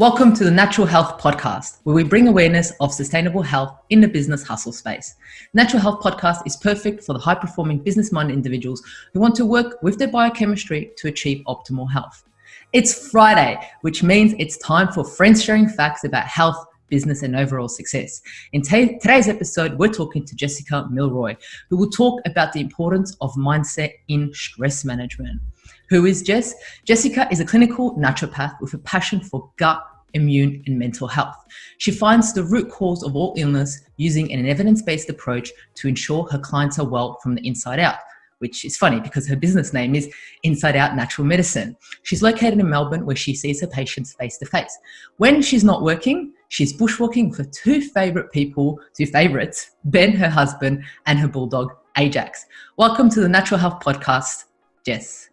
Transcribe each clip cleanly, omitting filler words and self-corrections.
Welcome to the Natural Health Podcast, where we bring awareness of sustainable health in the business hustle space. Natural Health Podcast is perfect for the high-performing business-minded individuals who want to work with their biochemistry to achieve optimal health. It's Friday, which means it's time for friends sharing facts about health, business, and overall success. In today's episode, we're talking to Jessica Milroy, who will talk about the importance of mindset in stress management. Who is Jess? Jessica is a clinical naturopath with a passion for gut, immune, and mental health. She finds the root cause of all illness using an evidence-based approach to ensure her clients are well from the inside out, which is funny because her business name is Inside Out Natural Medicine. She's located in Melbourne, where she sees her patients face to face. When she's not working, she's bushwalking with her two favorites, Ben, her husband, and her bulldog, Ajax. Welcome to the Natural Health Podcast, Jess.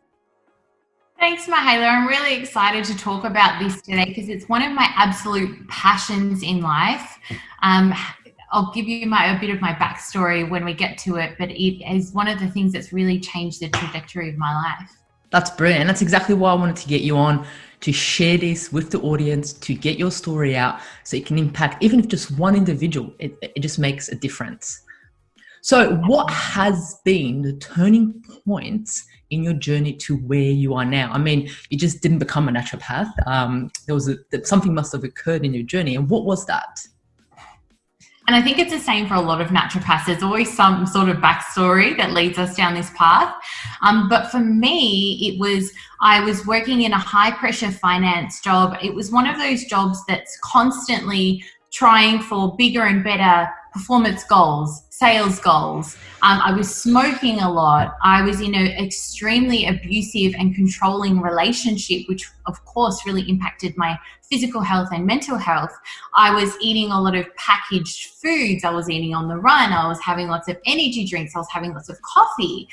Thanks, Mihaela. I'm really excited to talk about this today because it's one of my absolute passions in life. I'll give you a bit of my backstory when we get to it, but it is one of the things that's really changed the trajectory of my life. That's brilliant. And that's exactly why I wanted to get you on, to share this with the audience, to get your story out so it can impact, even if just one individual, it just makes a difference. So what has been the turning points in your journey to where you are now? I mean, you just didn't become a naturopath. Something must have occurred in your journey. And what was that? And I think it's the same for a lot of naturopaths. There's always some sort of backstory that leads us down this path. But for me, I was working in a high pressure finance job. It was one of those jobs that's constantly trying for bigger and better performance goals, sales goals. I was smoking a lot. I was in an extremely abusive and controlling relationship, which of course really impacted my physical health and mental health. I was eating a lot of packaged foods. I was eating on the run. I was having lots of energy drinks. I was having lots of coffee.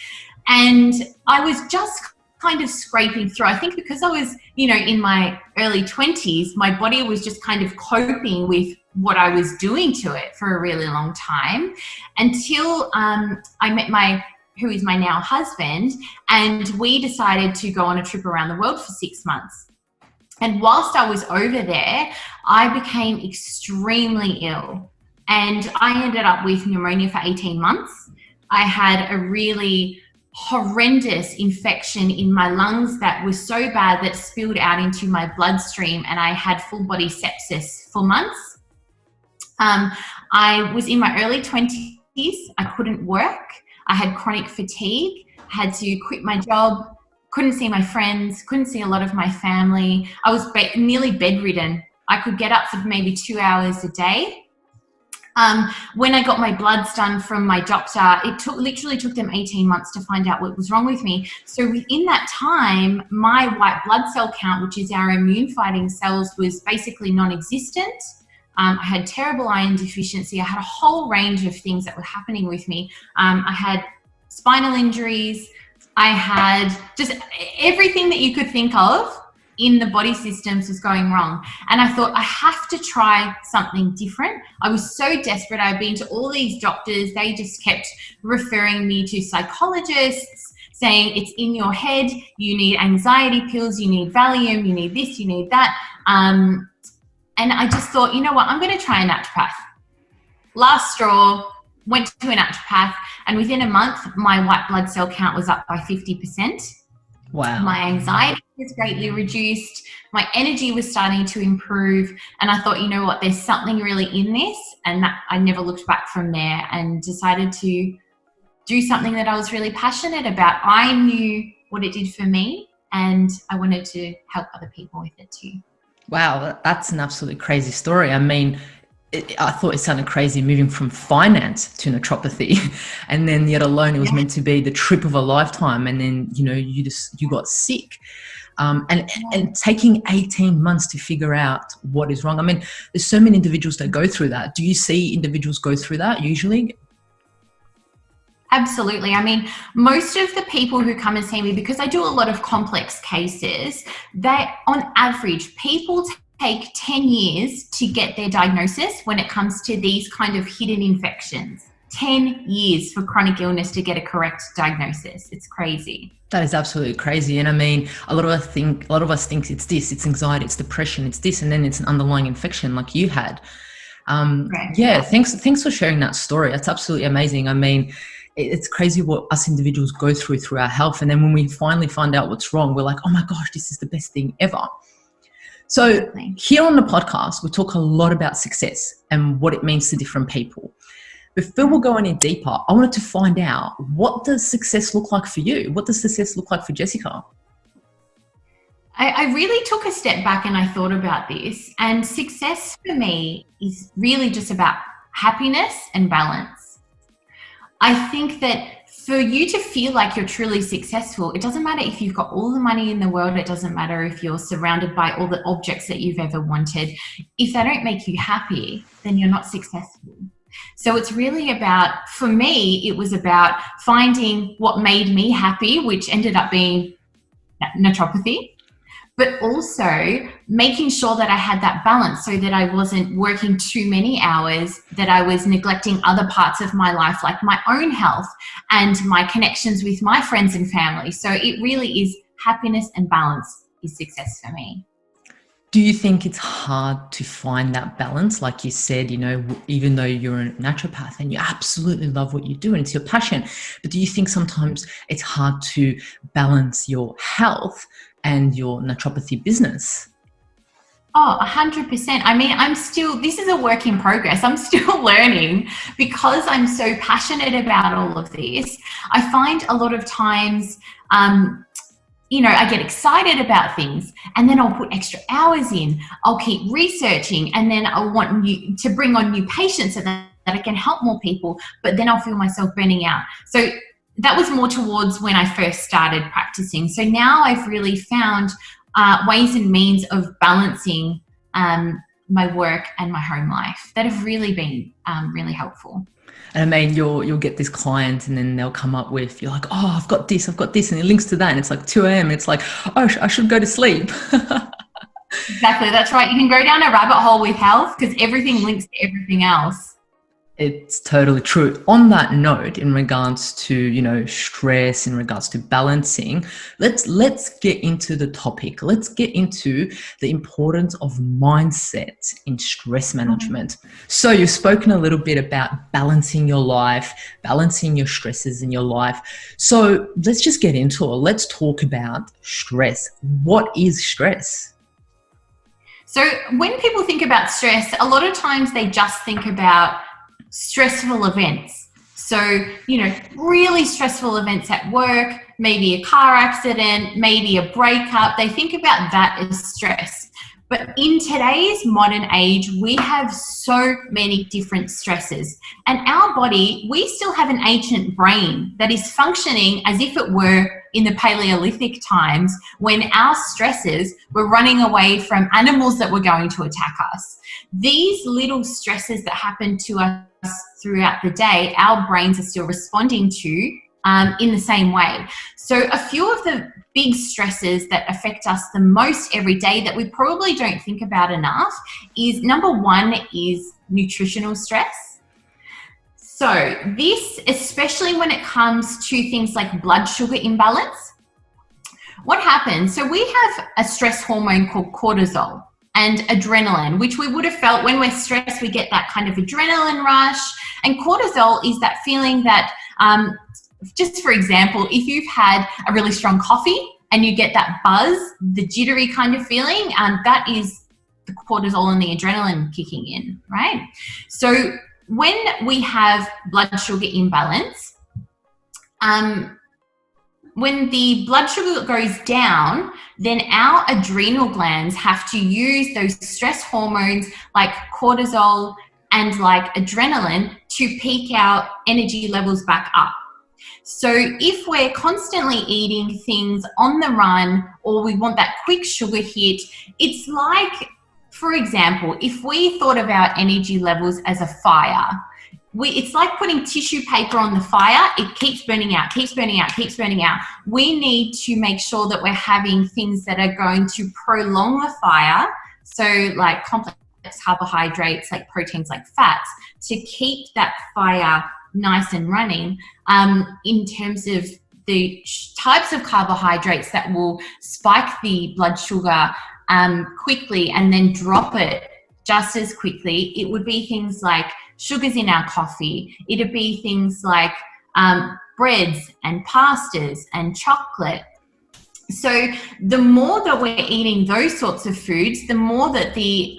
And I was just kind of scraping through. I think because I was, in my early 20s, my body was just kind of coping with what I was doing to it for a really long time until I met who is my now husband, and we decided to go on a trip around the world for 6 months. And whilst I was over there, I became extremely ill and I ended up with pneumonia for 18 months. I had a really horrendous infection in my lungs that was so bad that spilled out into my bloodstream, and I had full body sepsis for months. I was in my early 20s. I couldn't work. I had chronic fatigue. I had to quit my job. Couldn't see my friends. Couldn't see a lot of my family. I was nearly bedridden. I could get up for maybe 2 hours a day. When I got my bloods done from my doctor, it literally took them 18 months to find out what was wrong with me. So within that time, my white blood cell count, which is our immune fighting cells, was basically non-existent. I had terrible iron deficiency. I had a whole range of things that were happening with me. I had spinal injuries. I had just everything that you could think of in the body systems was going wrong. And I thought, I have to try something different. I was so desperate. I'd been to all these doctors. They just kept referring me to psychologists, saying it's in your head. You need anxiety pills. You need Valium. You need this. You need that. And I just thought, you know what, I'm going to try a naturopath. Last straw, went to a naturopath, and within a month, my white blood cell count was up by 50%. Wow. My anxiety was greatly reduced. My energy was starting to improve. And I thought, you know what, there's something really in this. And that I never looked back from there and decided to do something that I was really passionate about. I knew what it did for me, and I wanted to help other people with it too. Wow, that's an absolutely crazy story. I mean, I thought it sounded crazy moving from finance to naturopathy, and then yet alone it was meant to be the trip of a lifetime, and then you got sick, and taking 18 months to figure out what is wrong. I mean, there's so many individuals that go through that. Do you see individuals go through that usually? Absolutely. I mean, most of the people who come and see me, because I do a lot of complex cases, on average, people take 10 years to get their diagnosis when it comes to these kind of hidden infections. 10 years for chronic illness to get a correct diagnosis. It's crazy. That is absolutely crazy. And I mean, a lot of us think it's this, it's anxiety, it's depression, it's this, and then it's an underlying infection like you had. Right. Yeah, thanks for sharing that story. That's absolutely amazing. I mean, it's crazy what us individuals go through our health. And then when we finally find out what's wrong, we're like, oh my gosh, this is the best thing ever. So here on the podcast, we talk a lot about success and what it means to different people. Before we go any deeper, I wanted to find out, what does success look like for you? What does success look like for Jessica? I really took a step back and I thought about this, and success for me is really just about happiness and balance. I think that for you to feel like you're truly successful, it doesn't matter if you've got all the money in the world. It doesn't matter if you're surrounded by all the objects that you've ever wanted. If they don't make you happy, then you're not successful. So it's really about, for me, it was about finding what made me happy, which ended up being naturopathy, but also making sure that I had that balance so that I wasn't working too many hours, that I was neglecting other parts of my life, like my own health and my connections with my friends and family. So it really is happiness and balance is success for me. Do you think it's hard to find that balance? Like you said, you know, even though you're a naturopath and you absolutely love what you do and it's your passion, but do you think sometimes it's hard to balance your health and your naturopathy business? Oh, 100%. I mean, this is a work in progress. I'm still learning because I'm so passionate about all of this. I find a lot of times, I get excited about things and then I'll put extra hours in. I'll keep researching and then I want to bring on new patients so that I can help more people, but then I'll feel myself burning out. So that was more towards when I first started practicing. So now I've really found ways and means of balancing my work and my home life that have really been really helpful. And I mean, you'll get this client and then they'll come up with, you're like, oh, I've got this, and it links to that. And it's like 2 a.m. It's like, oh, I should go to sleep. Exactly. That's right. You can go down a rabbit hole with health because everything links to everything else. It's totally true. On that note, in regards to, stress, in regards to balancing, let's get into the topic. Let's get into the importance of mindset in stress management. So you've spoken a little bit about balancing your life, balancing your stresses in your life. So let's just get into it. Let's talk about stress. What is stress? So when people think about stress, a lot of times they just think about stressful events. So, really stressful events at work, maybe a car accident, maybe a breakup. They think about that as stress. But in today's modern age, we have so many different stresses. And our body, we still have an ancient brain that is functioning as if it were in the Paleolithic times when our stresses were running away from animals that were going to attack us. These little stresses that happen to us throughout the day, our brains are still responding to in the same way. So a few of the big stresses that affect us the most every day that we probably don't think about enough is, number one, is nutritional stress. So this, especially when it comes to things like blood sugar imbalance, what happens? So we have a stress hormone called cortisol and adrenaline, which we would have felt when we're stressed, we get that kind of adrenaline rush. And cortisol is that feeling that, just for example, if you've had a really strong coffee and you get that buzz, the jittery kind of feeling, that is the cortisol and the adrenaline kicking in, right? So when we have blood sugar imbalance, when the blood sugar goes down, then our adrenal glands have to use those stress hormones like cortisol and like adrenaline to peak our energy levels back up. So if we're constantly eating things on the run or we want that quick sugar hit, it's like, for example, if we thought of our energy levels as a fire, it's like putting tissue paper on the fire. It keeps burning out, keeps burning out, keeps burning out. We need to make sure that we're having things that are going to prolong the fire. So like complex carbohydrates, like proteins, like fats, to keep that fire nice and running, in terms of the types of carbohydrates that will spike the blood sugar quickly and then drop it just as quickly, it would be things like sugars in our coffee. It'd be things like breads and pastas and chocolate. So the more that we're eating those sorts of foods, the more that the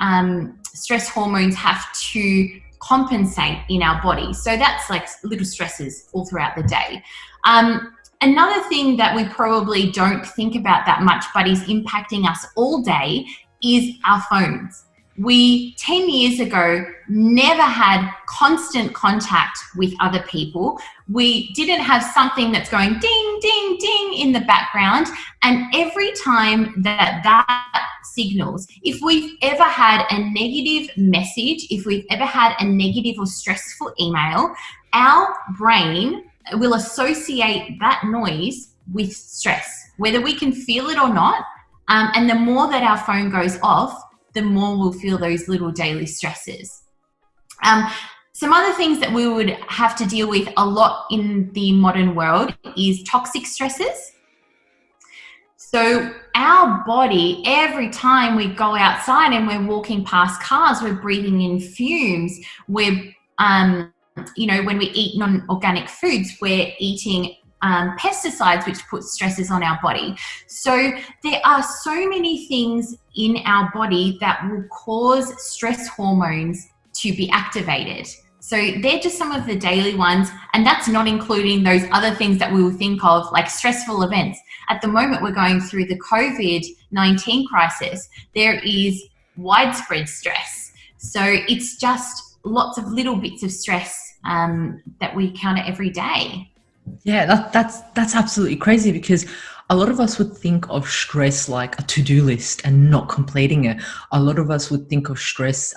stress hormones have to compensate in our body. So that's like little stresses all throughout the day. Another thing that we probably don't think about that much, but is impacting us all day, is our phones. We, 10 years ago, never had constant contact with other people. We didn't have something that's going ding, ding, ding in the background. And every time that signals, if we've ever had a negative message, if we've ever had a negative or stressful email, our brain will associate that noise with stress, whether we can feel it or not. And the more that our phone goes off, the more we'll feel those little daily stresses. Some other things that we would have to deal with a lot in the modern world is toxic stresses. So our body, every time we go outside and we're walking past cars, we're breathing in fumes. We're, when we eat non-organic foods, we're eating pesticides, which put stresses on our body. So there are so many things in our body that will cause stress hormones to be activated. So they're just some of the daily ones, and that's not including those other things that we will think of, like stressful events. At the moment, we're going through the COVID-19 crisis. There is widespread stress. So it's just lots of little bits of stress that we encounter every day. Yeah, that's absolutely crazy, because a lot of us would think of stress like a to-do list and not completing it. A lot of us would think of stress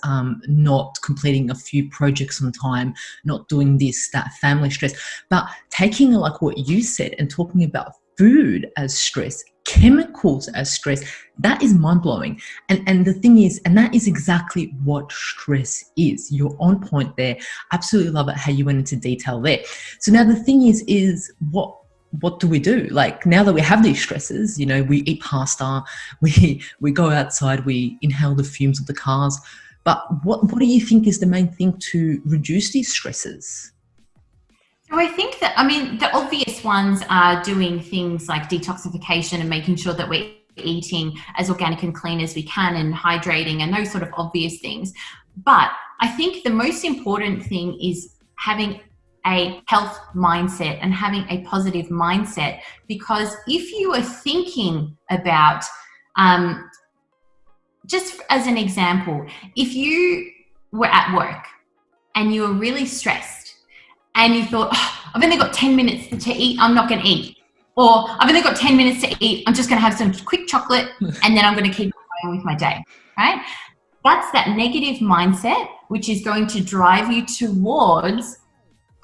not completing a few projects on time, not doing this, that, family stress. But taking like what you said and talking about food as stress, chemicals as stress, that is mind-blowing. And the thing is, and that is exactly what stress is. You're on point there. Absolutely love it how you went into detail there. So now the thing is what do we do? Like, now that we have these stresses, we eat pasta, we go outside, we inhale the fumes of the cars. But what do you think is the main thing to reduce these stresses? So I think that, the obvious ones are doing things like detoxification and making sure that we're eating as organic and clean as we can and hydrating and those sort of obvious things. But I think the most important thing is having a health mindset and having a positive mindset, because if you are thinking about, just as an example, if you were at work and you were really stressed, and you thought, I've only got 10 minutes to eat, I'm not going to eat. Or I've only got 10 minutes to eat, I'm just going to have some quick chocolate and then I'm going to keep going with my day, right? That's that negative mindset, which is going to drive you towards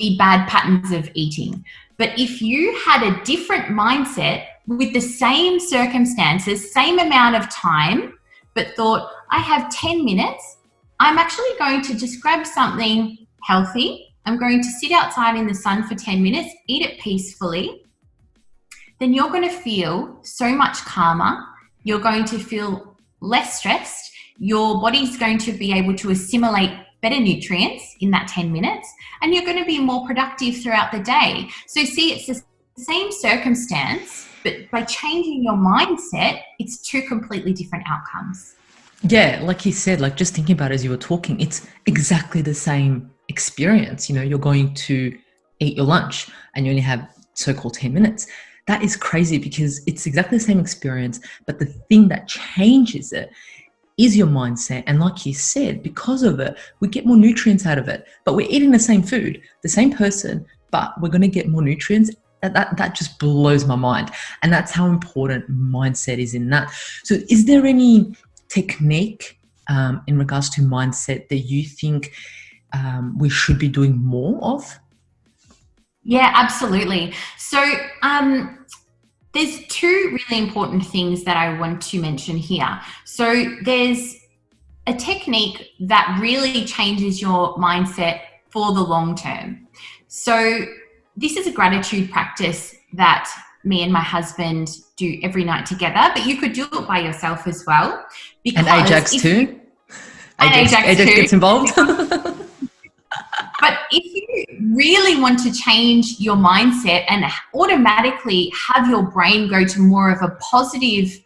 the bad patterns of eating. But if you had a different mindset with the same circumstances, same amount of time, but thought, I have 10 minutes, I'm actually going to just grab something healthy, I'm going to sit outside in the sun for 10 minutes, eat it peacefully, then you're going to feel so much calmer. You're going to feel less stressed. Your body's going to be able to assimilate better nutrients in that 10 minutes, and you're going to be more productive throughout the day. So see, it's the same circumstance, but by changing your mindset, it's two completely different outcomes. Yeah, like you said, like just thinking about it as you were talking, it's exactly the same experience. You're going to eat your lunch and you only have so-called 10 minutes. That is crazy, because it's exactly the same experience, but the thing that changes it is your mindset. And like you said, because of it, we get more nutrients out of it, but we're eating the same food, the same person, but we're going to get more nutrients. That just blows my mind. And that's how important mindset is in that. So is there any technique in regards to mindset that you think we should be doing more of? Yeah, absolutely. So there's two really important things that I want to mention here. So there's a technique that really changes your mindset for the long term. So this is a gratitude practice that me and my husband do every night together, but you could do it by yourself as well. And Ajax too. Ajax too gets involved. But if you really want to change your mindset and automatically have your brain go to more of a positive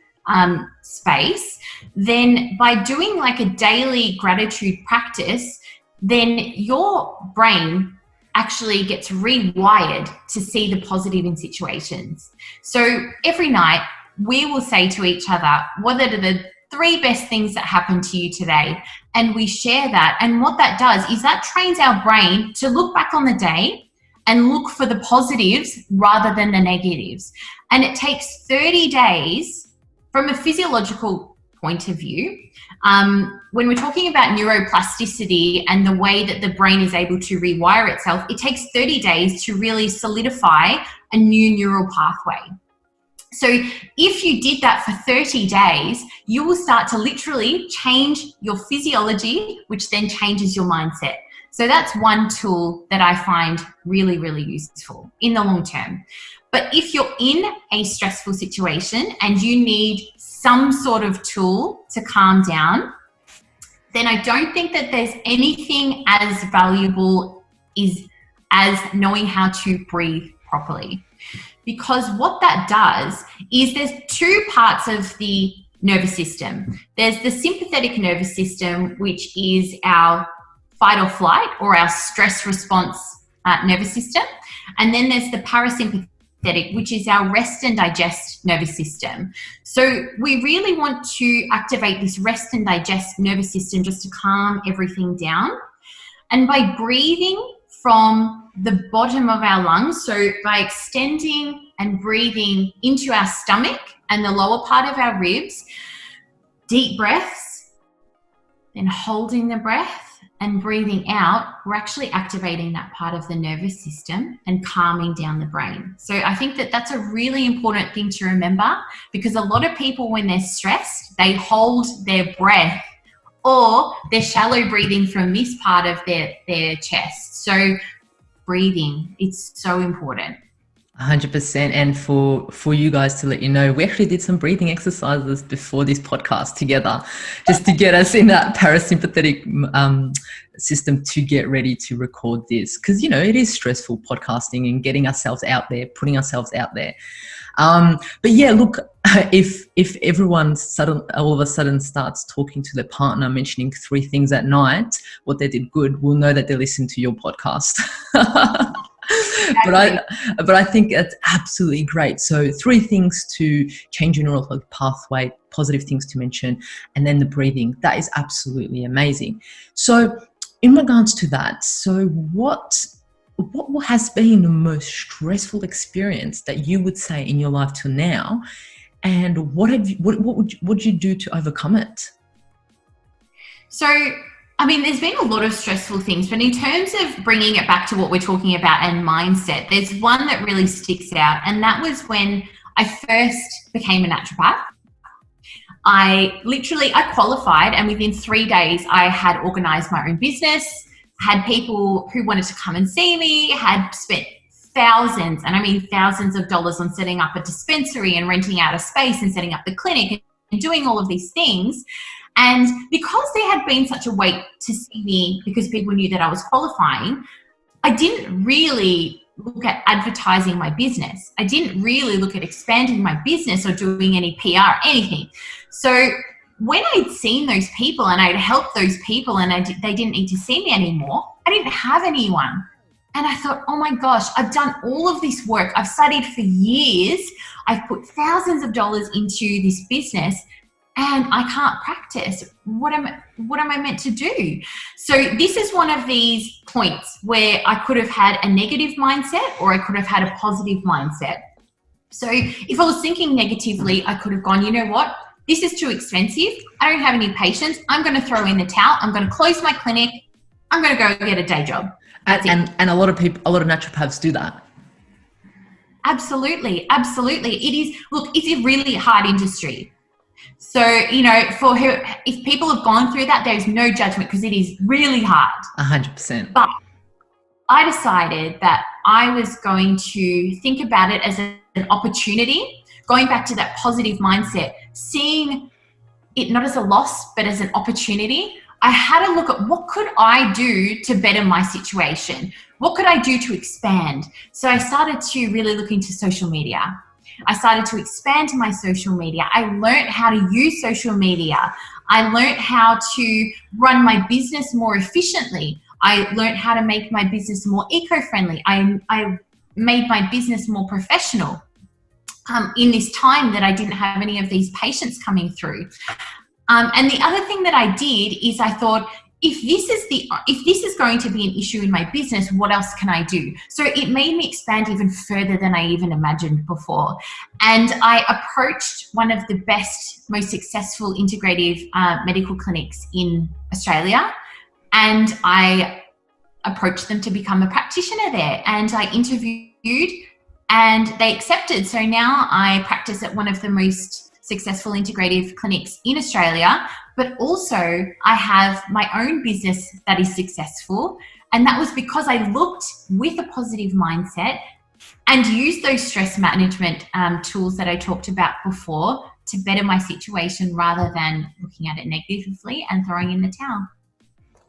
space, then by doing like a daily gratitude practice, then your brain actually gets rewired to see the positive in situations. So every night we will say to each other, what are the 3 best things that happened to you today? And we share that. And what that does is that trains our brain to look back on the day and look for the positives rather than the negatives. And it takes 30 days from a physiological point of view. When we're talking about neuroplasticity and the way that the brain is able to rewire itself, it takes 30 days to really solidify a new neural pathway. So if you did that for 30 days, you will start to literally change your physiology, which then changes your mindset. So that's one tool that I find really, really useful in the long term. But if you're in a stressful situation and you need some sort of tool to calm down, then I don't think that there's anything as valuable as knowing how to breathe properly. Because what that does is there's 2 parts of the nervous system. There's the sympathetic nervous system, which is our fight or flight or our stress response nervous system. And then there's the parasympathetic, which is our rest and digest nervous system. So we really want to activate this rest and digest nervous system just to calm everything down. And by breathing from the bottom of our lungs, so by extending and breathing into our stomach and the lower part of our ribs, deep breaths, then holding the breath and breathing out, we're actually activating that part of the nervous system and calming down the brain. So I think that that's a really important thing to remember, because a lot of people, when they're stressed, they hold their breath or they're shallow breathing from this part of their chest. So breathing, it's so important. 100%. And for you guys to let you know, we actually did some breathing exercises before this podcast together, just to get us in that parasympathetic system to get ready to record this. Because, you know, it is stressful podcasting and getting ourselves out there, putting ourselves out there. But yeah, look, if everyone all of a sudden starts talking to their partner, mentioning 3 things at night, what they did good, we'll know that they listened to your podcast. Exactly. But I think it's absolutely great. So 3 things to change your neural pathway, positive things to mention, and then the breathing. That is absolutely amazing. So in regards to that, so what has been the most stressful experience that you would say in your life till now, and what would you do to overcome it? So, I mean, there's been a lot of stressful things, but in terms of bringing it back to what we're talking about and mindset, there's one that really sticks out, and that was when I first became a naturopath. I qualified, and within 3 days I had organized my own business, had people who wanted to come and see me, had spent thousands, and I mean thousands of dollars on setting up a dispensary and renting out a space and setting up the clinic and doing all of these things. And because there had been such a wait to see me, because people knew that I was qualifying, I didn't really look at advertising my business. I didn't really look at expanding my business or doing any PR, anything. So when I'd seen those people and I'd helped those people and they didn't need to see me anymore, I didn't have anyone. And I thought, oh my gosh, I've done all of this work. I've studied for years. I've put thousands of dollars into this business, and I can't practice. What am I meant to do? So this is one of these points where I could have had a negative mindset or I could have had a positive mindset. So if I was thinking negatively, I could have gone, you know what? This is too expensive. I don't have any patience. I'm going to throw in the towel. I'm going to close my clinic. I'm going to go get a day job. And a lot of naturopaths do that. Absolutely. It's a really hard industry. So, you know, if people have gone through that, there's no judgment, because it is really hard. 100%. But I decided that I was going to think about it as an opportunity, going back to that positive mindset, seeing it not as a loss, but as an opportunity. I had to look at what could I do to better my situation? What could I do to expand? So I started to really look into social media. I started to expand my social media. I learned how to use social media. I learned how to run my business more efficiently. I learned how to make my business more eco-friendly. I made my business more professional in this time that I didn't have any of these patients coming through. And the other thing that I did is I thought, if this is going to be an issue in my business, what else can I do? So it made me expand even further than I even imagined before. And I approached one of the best, most successful integrative medical clinics in Australia. And I approached them to become a practitioner there. And I interviewed and they accepted. So now I practice at one of the most successful integrative clinics in Australia, but also I have my own business that is successful. And that was because I looked with a positive mindset and used those stress management tools that I talked about before to better my situation rather than looking at it negatively and throwing in the towel.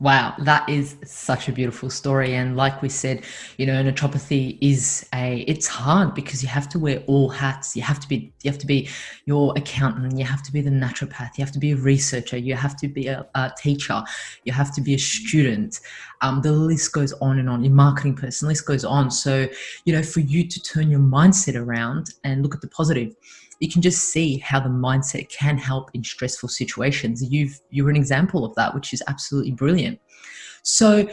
Wow, that is such a beautiful story. And like we said, naturopathy it's hard because you have to wear all hats. You have to be your accountant, you have to be the naturopath, you have to be a researcher, you have to be a teacher, you have to be a student. The list goes on and on. Your marketing person, list goes on. So, for you to turn your mindset around and look at the positive, you can just see how the mindset can help in stressful situations. You're an example of that, which is absolutely brilliant. So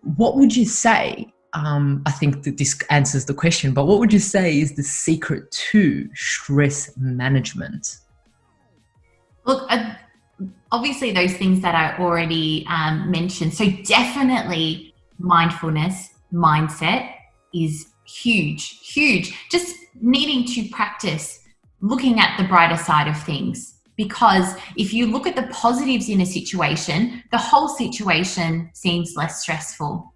what would you say, I think that this answers the question, but what would you say is the secret to stress management? Look, obviously those things that I already mentioned. So definitely mindfulness, mindset is huge. Just needing to practice looking at the brighter side of things, because if you look at the positives in a situation, the whole situation seems less stressful.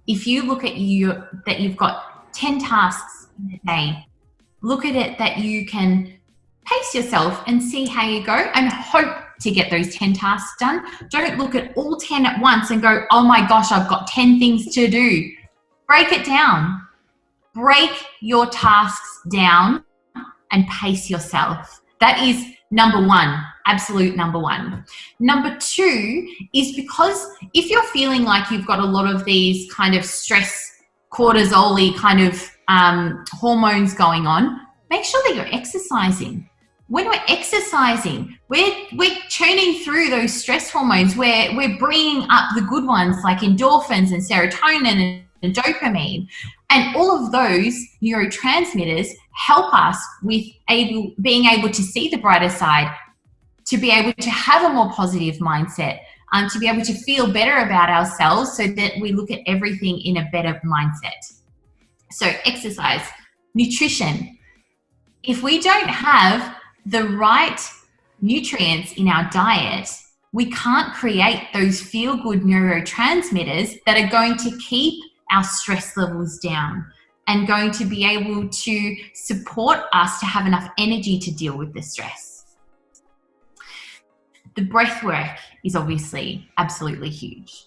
If you look at that you've got 10 tasks in a day, look at it that you can pace yourself and see how you go and hope to get those 10 tasks done. Don't look at all 10 at once and go, oh my gosh, I've got 10 things to do. Break it down. Break your tasks down and pace yourself. That is number one, absolute number one. Number two is because if you're feeling like you've got a lot of these kind of stress, cortisol-y kind of hormones going on, make sure that you're exercising. When we're exercising, we're churning through those stress hormones. We're bringing up the good ones like endorphins and serotonin and dopamine. And all of those neurotransmitters help us with being able to see the brighter side, to be able to have a more positive mindset, to be able to feel better about ourselves so that we look at everything in a better mindset. So exercise, nutrition. If we don't have the right nutrients in our diet, we can't create those feel-good neurotransmitters that are going to keep our stress levels down and going to be able to support us to have enough energy to deal with the stress. The breath work is obviously absolutely huge.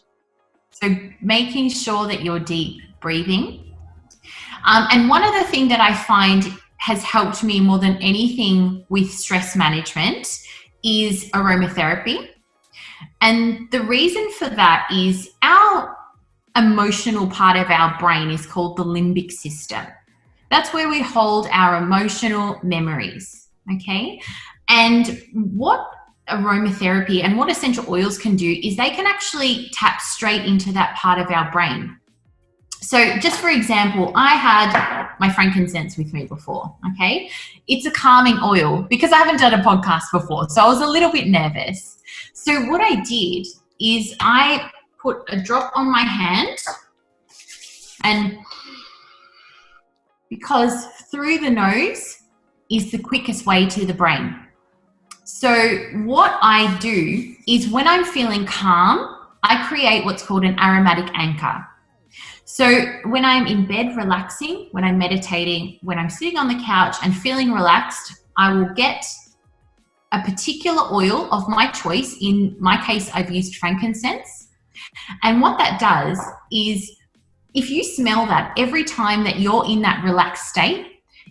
So making sure that you're deep breathing. And one other thing that I find has helped me more than anything with stress management is aromatherapy. And the reason for that is our emotional part of our brain is called the limbic system. That's where we hold our emotional memories, okay? And what aromatherapy and what essential oils can do is they can actually tap straight into that part of our brain. So just for example, I had my frankincense with me before, okay? It's a calming oil because I haven't done a podcast before, so I was a little bit nervous. So what I did is I put a drop on my hand, and because through the nose is the quickest way to the brain. So what I do is when I'm feeling calm, I create what's called an aromatic anchor. So when I'm in bed relaxing, when I'm meditating, when I'm sitting on the couch and feeling relaxed, I will get a particular oil of my choice. In my case, I've used frankincense. And what that does is, if you smell that every time that you're in that relaxed state,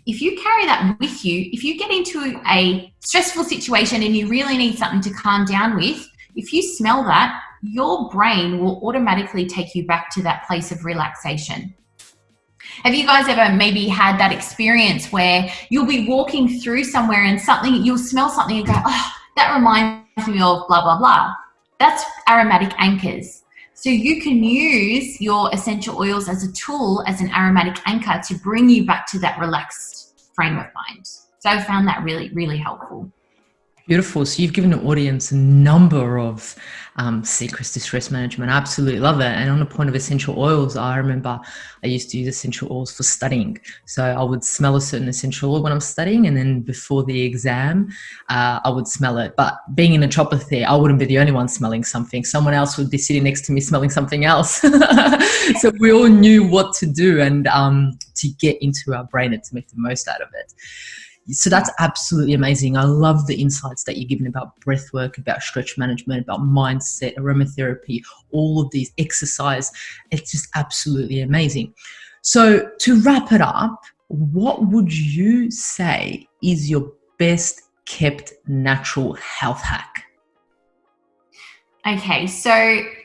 if you carry that with you, if you get into a stressful situation and you really need something to calm down with, if you smell that, your brain will automatically take you back to that place of relaxation. Have you guys ever maybe had that experience where you'll be walking through somewhere and you'll smell something and go, oh, that reminds me of blah, blah, blah. That's aromatic anchors. So you can use your essential oils as a tool, as an aromatic anchor to bring you back to that relaxed frame of mind. So I found that really, really helpful. Beautiful. So you've given the audience a number of secrets to stress management. I absolutely love it. And on the point of essential oils, I remember I used to use essential oils for studying. So I would smell a certain essential oil when I'm studying, and then before the exam, I would smell it. But being in a naturopathy, I wouldn't be the only one smelling something. Someone else would be sitting next to me smelling something else. So we all knew what to do and to get into our brain and to make the most out of it. So that's absolutely amazing. I love the insights that you're giving about breath work, about stretch management, about mindset, aromatherapy, all of these exercise. It's just absolutely amazing. So to wrap it up, what would you say is your best kept natural health hack? Okay, so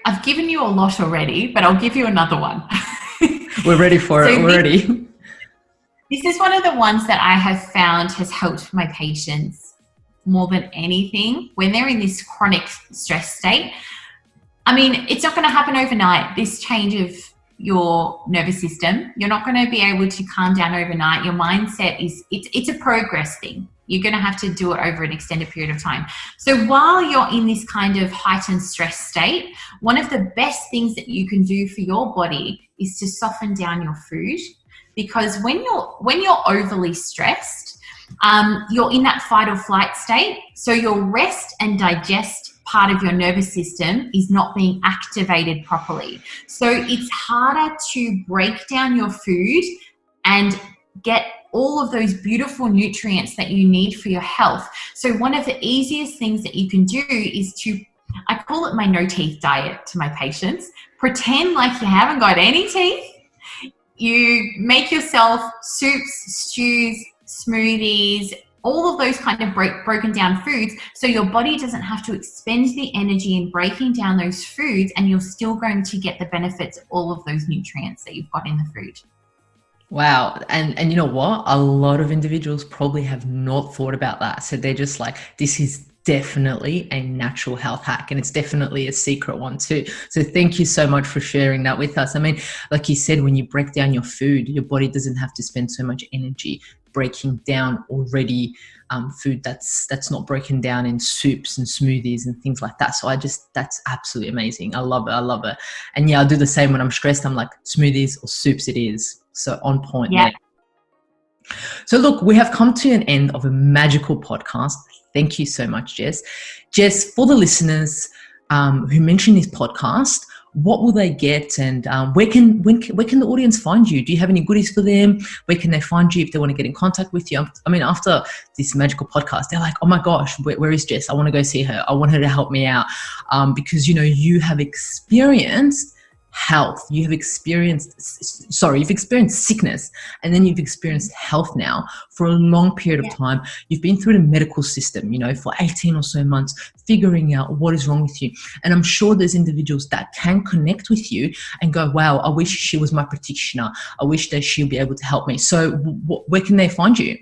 I've given you a lot already, but I'll give you another one. We're ready for it already. This is one of the ones that I have found has helped my patients more than anything when they're in this chronic stress state. I mean, it's not going to happen overnight, this change of your nervous system. You're not going to be able to calm down overnight. Your mindset it's a progress thing. You're going to have to do it over an extended period of time. So while you're in this kind of heightened stress state, one of the best things that you can do for your body is to soften down your food. Because when you're overly stressed, you're in that fight or flight state. So your rest and digest part of your nervous system is not being activated properly. So it's harder to break down your food and get all of those beautiful nutrients that you need for your health. So one of the easiest things that you can do is I call it my no teeth diet to my patients. Pretend like you haven't got any teeth. You make yourself soups, stews, smoothies, all of those kind of broken down foods, so your body doesn't have to expend the energy in breaking down those foods, and you're still going to get the benefits of all of those nutrients that you've got in the food. Wow. And you know what? A lot of individuals probably have not thought about that. So they're just like, this is definitely a natural health hack, and it's definitely a secret one too. So thank you so much for sharing that with us. I mean, like you said, when you break down your food, your body doesn't have to spend so much energy breaking down already food that's not broken down in soups and smoothies and things like that. So that's absolutely amazing. I love it. And yeah, I'll do the same when I'm stressed. I'm like, smoothies or soups it is. So on point. Yeah. So look, we have come to an end of a magical podcast. Thank you so much, Jess. Jess, for the listeners who mention this podcast, what will they get, and where can the audience find you? Do you have any goodies for them? Where can they find you if they want to get in contact with you? I mean, after this magical podcast, they're like, oh my gosh, where is Jess? I want to go see her. I want her to help me out because, you know, you have experienced health, you've experienced sickness, and then you've experienced health now for a long period of time. You've been through the medical system, you know, for 18 or so months, figuring out what is wrong with you. And I'm sure there's individuals that can connect with you and go, wow, I wish she was my practitioner. I wish that she'll be able to help me. So where can they find you?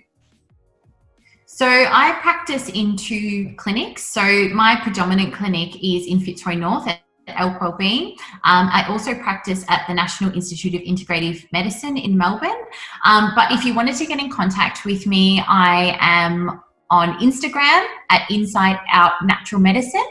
So I practice in 2 clinics. So my predominant clinic is in Fitzroy North at Elk Wellbeing. I also practice at the National Institute of Integrative Medicine in Melbourne. But if you wanted to get in contact with me, I am on Instagram at Inside Out Natural Medicine.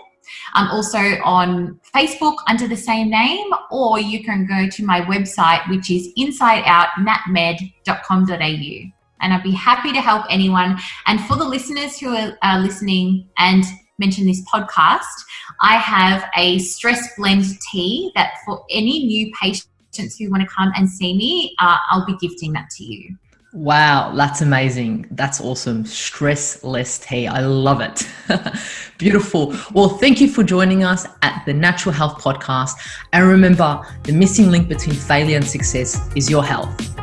I'm also on Facebook under the same name, or you can go to my website, which is insideoutnatmed.com.au. And I'd be happy to help anyone. And for the listeners who are listening and mention this podcast, I have a stress blend tea that for any new patient patients who want to come and see me, I'll be gifting that to you. Wow, that's amazing. That's awesome. Stress-less tea. I love it. Beautiful. Well, thank you for joining us at the Natural Health Podcast. And remember, the missing link between failure and success is your health.